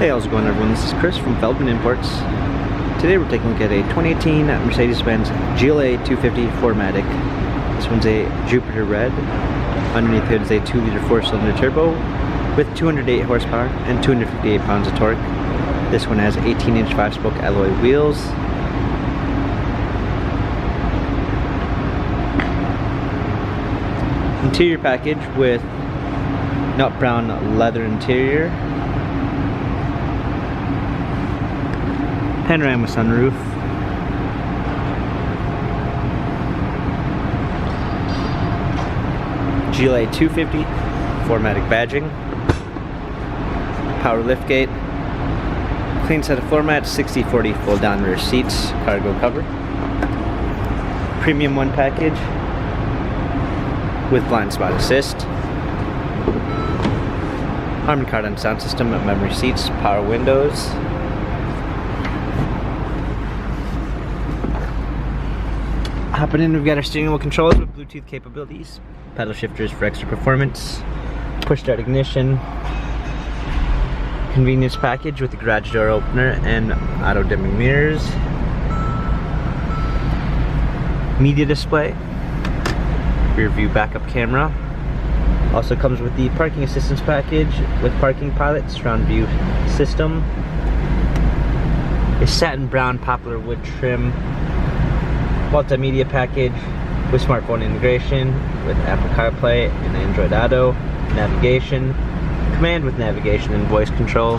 Hey, how's it going everyone? This is Chris from Feldmann Imports. Today we're taking a look at a 2018 Mercedes-Benz GLA 250 4MATIC. This one's a Jupiter Red. Underneath it is a 2-liter 4-cylinder turbo with 208 horsepower and 258 pounds of torque. This one has 18-inch 5-spoke alloy wheels. Interior package with nut brown leather interior. Panorama sunroof. GLA 250 4MATIC badging. Power liftgate. Clean set of floor mats, 60/40 fold down rear seats, cargo cover. Premium 1 package with blind spot assist. Harman Kardon sound system, memory seats, power windows. Hopping in, we've got our steering wheel controls with Bluetooth capabilities, pedal shifters for extra performance, push start ignition, convenience package with the garage door opener and auto dimming mirrors, media display, rear view backup camera. Also comes with the parking assistance package with parking pilot, surround view system, a satin brown poplar wood trim, multimedia package with smartphone integration with Apple CarPlay and Android Auto, navigation, command with navigation and voice control,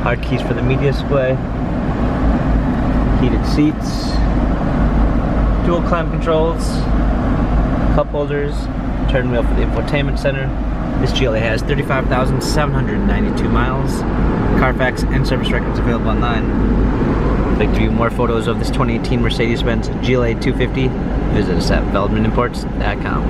hard keys for the media display, heated seats, dual climate controls, cup holders, turn wheel for the infotainment center. This GLA has 35,792 miles. Carfax and service records available online. If you'd like to view more photos of this 2018 Mercedes-Benz GLA 250, visit us at feldmanimports.com.